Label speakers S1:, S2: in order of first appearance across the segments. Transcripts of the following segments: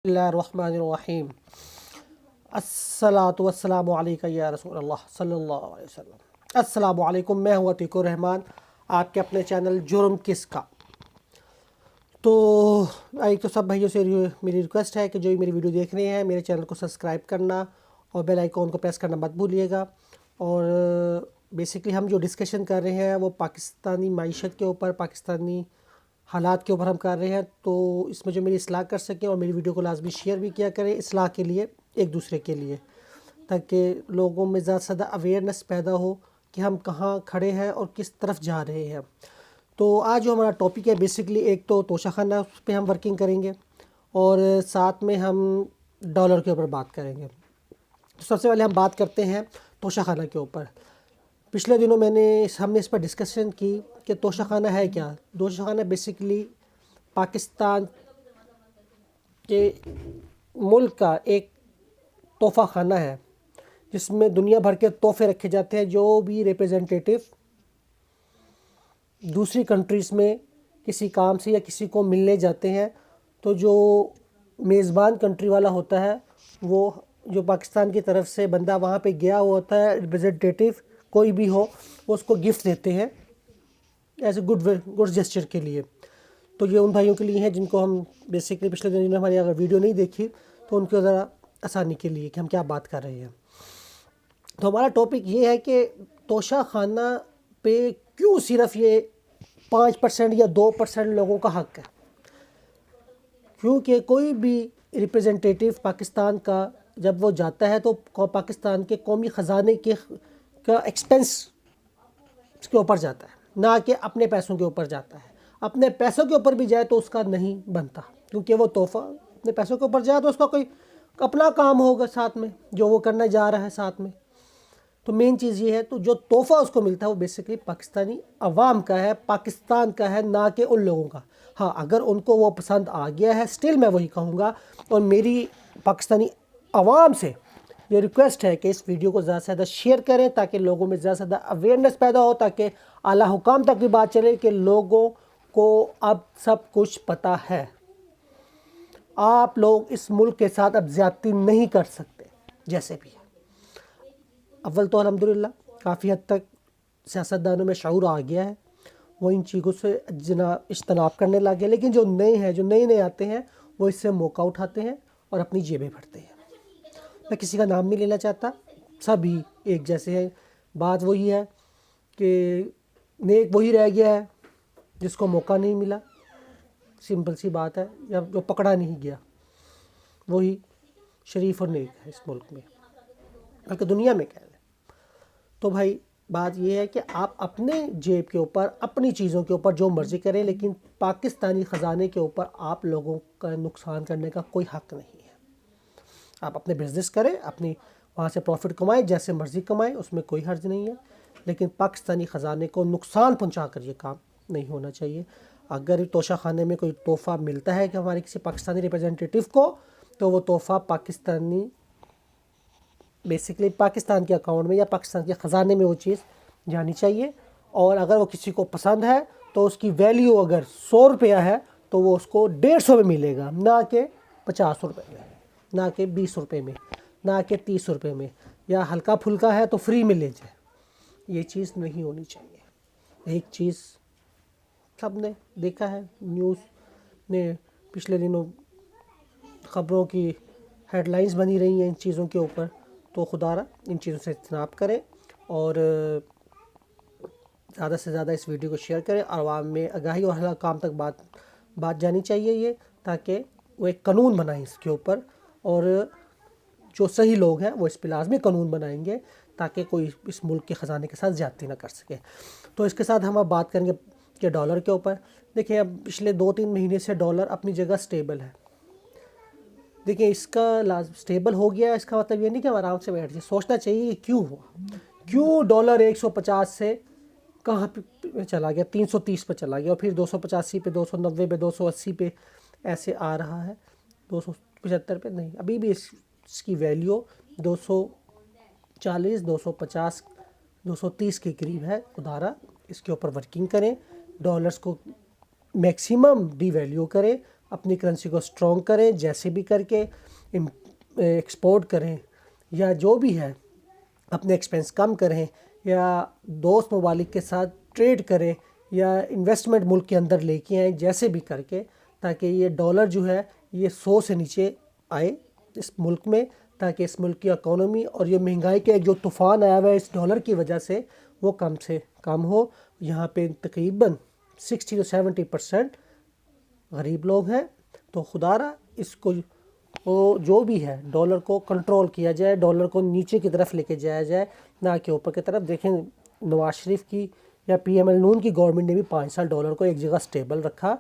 S1: बिस्मिल्लाहिर्रहमानिर्रहीम। अस्सलातु वस्सलामु अलैका या रसूल अल्लाह सल्लल्लाहु अलैहि वसल्लम। अस्सलामु अलैकुम, मैं हूँ अतीकुर रहमान, आपके अपने चैनल जुर्म किसका। तो एक तो सब भाइयों से मेरी रिक्वेस्ट है कि जो मेरी वीडियो देख रहे हैं मेरे चैनल को सब्सक्राइब करना और बेल आइकॉन को प्रेस करना मत भूलिएगा। और बेसिकली हम जो डिस्कशन कर रहे हैं वो पाकिस्तानी माइशत के ऊपर, पाकिस्तानी हालात के ऊपर हम कर रहे हैं। तो इसमें जो मेरी इस्लाह कर सकें और मेरी वीडियो को लाजमी शेयर भी किया करें इस्लाह के लिए, एक दूसरे के लिए, ताकि लोगों में ज़्यादा से ज़्यादा अवेयरनेस पैदा हो कि हम कहाँ खड़े हैं और किस तरफ जा रहे हैं। तो आज जो हमारा टॉपिक है बेसिकली एक तो तोशाखाना, उस पर हम वर्किंग करेंगे और साथ में हम डॉलर के ऊपर बात करेंगे। तो सबसे पहले हम बात करते हैं तोशाखाना के ऊपर। पिछले दिनों हमने इस पर डिस्कशन की कि तोशाखाना है क्या। तोशाखाना बेसिकली पाकिस्तान के मुल्क का एक तोहफ़ा खाना है जिसमें दुनिया भर के तोहफ़े रखे जाते हैं। जो भी रिप्रेजेंटेटिव दूसरी कंट्रीज़ में किसी काम से या किसी को मिलने जाते हैं, तो जो मेज़बान कंट्री वाला होता है, वो जो पाकिस्तान की तरफ से बंदा वहाँ पे गया हुआ होता है, रिप्रेजेंटेटिव कोई भी हो, वो उसको गिफ्ट देते हैं एज ए गुड जेस्चर के लिए। तो ये उन भाइयों के लिए हैं जिनको हम बेसिकली पिछले दिन जिन्होंने हमारी अगर वीडियो नहीं देखी तो उनको ज़रा आसानी के लिए कि हम क्या बात कर रहे हैं। तो हमारा टॉपिक ये है कि तोशाखाना पे क्यों सिर्फ ये 5% या 2% लोगों का हक़ है। क्योंकि कोई भी रिप्रेजेंटेटिव पाकिस्तान का जब वो जाता है तो पाकिस्तान के कौमी ख़जाने का एक्सपेंस के ऊपर जाता है, ना कि अपने पैसों के ऊपर जाता है। अपने पैसों के ऊपर भी जाए तो उसका नहीं बनता, क्योंकि वो तोहफ़ा अपने पैसों के ऊपर जाए तो उसका कोई अपना काम होगा साथ में जो वो करने जा रहा है साथ में। तो मेन चीज़ ये है, तो जो तोहफ़ा उसको मिलता है वो बेसिकली पाकिस्तानी अवाम का है, पाकिस्तान का है, ना कि उन लोगों का। हाँ, अगर उनको वो पसंद आ गया है, स्टिल मैं वही कहूँगा और मेरी पाकिस्तानी अवाम से ये रिक्वेस्ट है कि इस वीडियो को ज़्यादा से ज़्यादा शेयर करें ताकि लोगों में ज़्यादा से ज़्यादा अवेयरनेस पैदा हो, ताकि आला हुकाम तक भी बात चले कि लोगों को अब सब कुछ पता है। आप लोग इस मुल्क के साथ अब ज़्यादती नहीं कर सकते जैसे भी है। अव्वल तो अल्हम्दुलिल्लाह काफ़ी हद तक सियासतदानों में शऊर आ गया है, वो इन चीज़ों से इज्तनाब करने लगे। लेकिन जो नए हैं, जो नए आते हैं, वो इससे मौका उठाते हैं और अपनी जेबें भरते हैं। मैं किसी का नाम नहीं लेना चाहता, सभी एक जैसे हैं। बात वही है कि नेक वही रह गया है जिसको मौका नहीं मिला, सिंपल सी बात है, या जो पकड़ा नहीं गया वही शरीफ और नेक है इस मुल्क में, बल्कि दुनिया में कह लें। तो भाई बात यह है कि आप अपने जेब के ऊपर, अपनी चीज़ों के ऊपर जो मर्ज़ी करें, लेकिन पाकिस्तानी ख़जाने के ऊपर आप लोगों का नुकसान करने का कोई हक़ नहीं है। आप अपने बिज़नेस करें, अपनी वहाँ से प्रॉफिट कमाएं, जैसे मर्ज़ी कमाएं, उसमें कोई हर्ज नहीं है, लेकिन पाकिस्तानी ख़जाने को नुकसान पहुँचा कर ये काम नहीं होना चाहिए। अगर तोशाखाने में कोई तोहफ़ा मिलता है कि हमारे किसी पाकिस्तानी रिप्रेजेंटेटिव को, तो वो तोहफ़ा पाकिस्तानी बेसिकली पाकिस्तान के अकाउंट में या पाकिस्तान के ख़जाने में वो चीज़ जानी चाहिए। और अगर वो किसी को पसंद है तो उसकी वैल्यू अगर 100 रुपया है तो वो उसको 150 में मिलेगा, ना कि 50 रुपये में, ना कि 20 रुपये में, ना कि 30 रुपये में, या हल्का फुल्का है तो फ्री में ले जाए। ये चीज़ नहीं होनी चाहिए। एक चीज़ सब ने देखा है, न्यूज़ ने पिछले दिनों ख़बरों की हेडलाइंस बनी रही हैं इन चीज़ों के ऊपर। तो खुदारा इन चीज़ों से इज्तनाब करें और ज़्यादा से ज़्यादा इस वीडियो को शेयर करें और आवाम में आगाही और हला काम तक बात जानी चाहिए ये, ताकि वो एक कानून बनाएं इसके ऊपर, और जो सही लोग हैं वो इस पर लाजमी कानून बनाएंगे ताकि कोई इस मुल्क के ख़जाने के साथ ज़्यादती ना कर सके। तो इसके साथ हम अब बात करेंगे कि डॉलर के ऊपर। देखिए, अब पिछले 2-3 महीने से डॉलर अपनी जगह स्टेबल है। देखिए, इसका स्टेबल हो गया, इसका मतलब ये नहीं कि हम आराम से बैठ जाए। सोचना चाहिए कि क्यों हुआ, क्यों डॉलर 150 से कहाँ पे चला गया, 330 पे चला गया, और फिर 285 पे, 290 पे, 280 पे ऐसे आ रहा है, 275 पे नहीं। अभी भी इसकी वैल्यू 240, 250, 230 के करीब है। खुदारा इसके ऊपर वर्किंग करें, डॉलर्स को मैक्सिमम डी वैल्यू करें, اپنی کرنسی کو اسٹرانگ کریں، جیسے بھی کر کے ایکسپورٹ کریں یا جو بھی ہے، اپنے ایکسپینس کم کریں یا دوست ممالک کے ساتھ ٹریڈ کریں یا انویسٹمنٹ ملک کے اندر لے کے آئیں، جیسے بھی کر کے، تاکہ یہ ڈالر جو ہے یہ 100 سے نیچے آئے اس ملک میں، تاکہ اس ملک کی اکانومی اور یہ مہنگائی کے ایک جو طوفان آیا ہوا ہے اس ڈالر کی وجہ سے وہ کم سے کم ہو۔ یہاں پہ تقریباً 60 سے 70% غریب لوگ ہیں، تو خدا را اس کو جو بھی ہے ڈالر کو کنٹرول کیا جائے، ڈالر کو نیچے کی طرف لے کے جایا جائے، نہ کہ اوپر کی طرف۔ دیکھیں نواز شریف کی یا پی ایم ایل نون کی گورنمنٹ نے بھی 5 سال ڈالر کو ایک جگہ سٹیبل رکھا،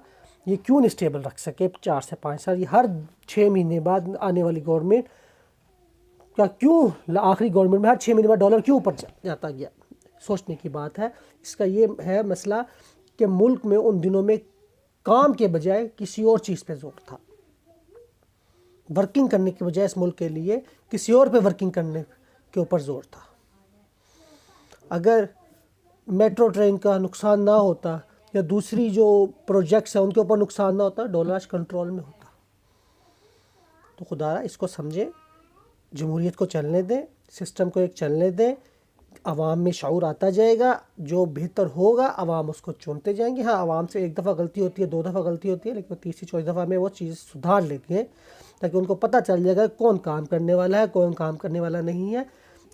S1: یہ کیوں نہیں سٹیبل رکھ سکے 4 سے 5 سال؟ یہ ہر 6 مہینے بعد آنے والی گورنمنٹ کا کیوں آخری گورنمنٹ میں ہر 6 مہینے بعد ڈالر کیوں اوپر جاتا گیا؟ سوچنے کی بات ہے۔ اس کا یہ ہے مسئلہ کہ ملک میں ان دنوں میں کام کے بجائے کسی اور چیز پہ زور تھا، ورکنگ کرنے کے بجائے اس ملک کے لیے کسی اور پہ ورکنگ کرنے کے اوپر زور تھا۔ اگر میٹرو ٹرین کا نقصان نہ ہوتا یا دوسری جو پروجیکٹس ہیں ان کے اوپر نقصان نہ ہوتا، ڈالر آج کنٹرول میں ہوتا۔ تو خدا را اس کو سمجھے، جمہوریت کو چلنے دیں، سسٹم کو ایک چلنے دیں، عوام میں شعور آتا جائے گا، جو بہتر ہوگا عوام اس کو چنتے جائیں گے۔ ہاں عوام سے 1 دفعہ غلطی ہوتی ہے، 2 دفعہ غلطی ہوتی ہے، لیکن 30 40 دفعہ میں وہ چیز سدھار لیتی ہیں، تاکہ ان کو پتہ چل جائے گا کون کام کرنے والا ہے، کون کام کرنے والا نہیں ہے۔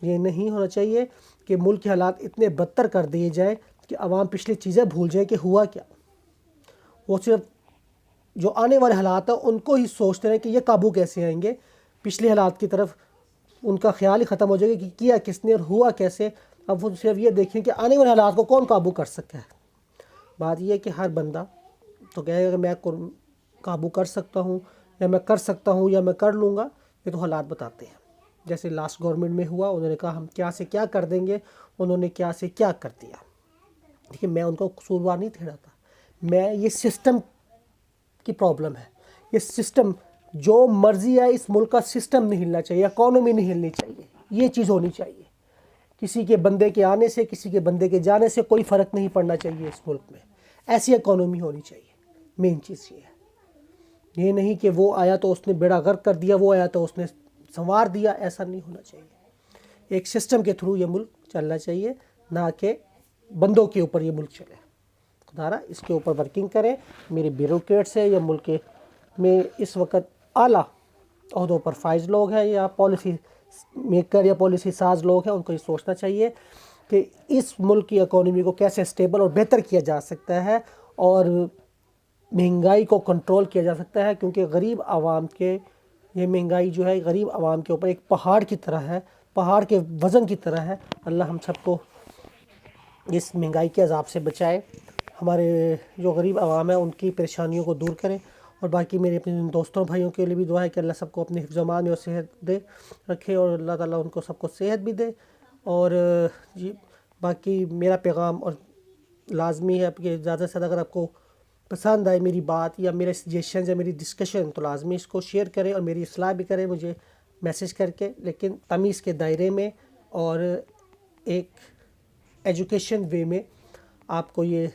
S1: یہ نہیں ہونا چاہیے کہ ملک کے حالات اتنے بدتر کر دیے جائیں کہ عوام پچھلی چیزیں بھول جائیں کہ ہوا کیا، وہ صرف جو آنے والے حالات ہیں ان کو ہی سوچتے رہیں کہ یہ قابو کیسے آئیں گے، پچھلے حالات کی طرف ان کا خیال ہی ختم ہو جائے گا کہ کیا کس نے اور ہوا کیسے۔ اب وہ صرف یہ دیکھیں کہ آنے والے حالات کو کون قابو کر سکتا ہے۔ بات یہ ہے کہ ہر بندہ تو کہے گا کہ میں قابو کر سکتا ہوں یا میں کر سکتا ہوں یا میں کر لوں گا، یہ تو حالات بتاتے ہیں۔ جیسے لاسٹ گورنمنٹ میں ہوا، انہوں نے کہا ہم کیا سے کیا کر دیں گے، انہوں نے کیا سے کیا کر دیا۔ لیکن میں ان کو قصوروار نہیں ٹھہراتا، میں یہ سسٹم کی پرابلم ہے، یہ سسٹم جو مرضی ہے، اس ملک کا سسٹم نہیں ہلنا چاہیے، اکانومی نہیں ہلنی چاہیے، یہ چیز ہونی چاہیے۔ کسی کے بندے کے آنے سے، کسی کے بندے کے جانے سے کوئی فرق نہیں پڑنا چاہیے اس ملک میں، ایسی اکانومی ہونی چاہیے۔ مین چیز یہ ہے، یہ نہیں کہ وہ آیا تو اس نے بیڑا غرق کر دیا، وہ آیا تو اس نے سنوار دیا، ایسا نہیں ہونا چاہیے۔ ایک سسٹم کے تھرو یہ ملک چلنا چاہیے، نہ کہ بندوں کے اوپر یہ ملک چلے۔ خدا را اس کے اوپر ورکنگ کریں۔ میرے بیوروکریٹس ہیں یا ملک میں اس وقت اعلیٰ عہدوں پر فائز لوگ ہیں یا پالیسی میکر یا پالیسی ساز لوگ ہیں، ان کو یہ سوچنا چاہیے کہ اس ملک کی اکانومی کو کیسے اسٹیبل اور بہتر کیا جا سکتا ہے اور مہنگائی کو کنٹرول کیا جا سکتا ہے، کیونکہ غریب عوام کے یہ مہنگائی جو ہے غریب عوام کے اوپر ایک پہاڑ کی طرح ہے، پہاڑ کے وزن کی طرح ہے۔ اللہ ہم سب کو اس مہنگائی کے عذاب سے بچائے، ہمارے جو غریب عوام ہیں ان کی پریشانیوں کو دور کریں۔ اور باقی میرے اپنے دوستوں بھائیوں کے لیے بھی دعا ہے کہ اللہ سب کو اپنے حفظ و امان میں اور صحت دے رکھے، اور اللہ تعالیٰ ان کو سب کو صحت بھی دے۔ اور باقی میرا پیغام اور لازمی ہے کہ زیادہ سے زیادہ اگر آپ کو پسند آئے میری بات یا میرے سجیشنز یا میری ڈسکشن تو لازمی اس کو شیئر کریں اور میری اصلاح بھی کریں مجھے میسج کر کے، لیکن تمیز کے دائرے میں اور ایک ایجوکیشن وے میں آپ کو یہ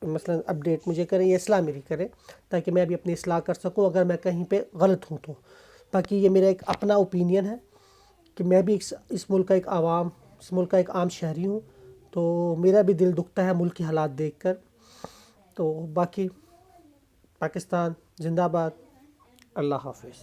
S1: مثلا اپڈیٹ مجھے کریں یا اصلاح میری کریں، تاکہ میں بھی اپنی اصلاح کر سکوں اگر میں کہیں پہ غلط ہوں تو۔ باقی یہ میرا ایک اپنا اوپینین ہے کہ میں بھی اس ملک کا اس ملک کا ایک عام شہری ہوں، تو میرا بھی دل دکھتا ہے ملک کے حالات دیکھ کر۔ تو باقی پاکستان زندہ باد، اللہ حافظ۔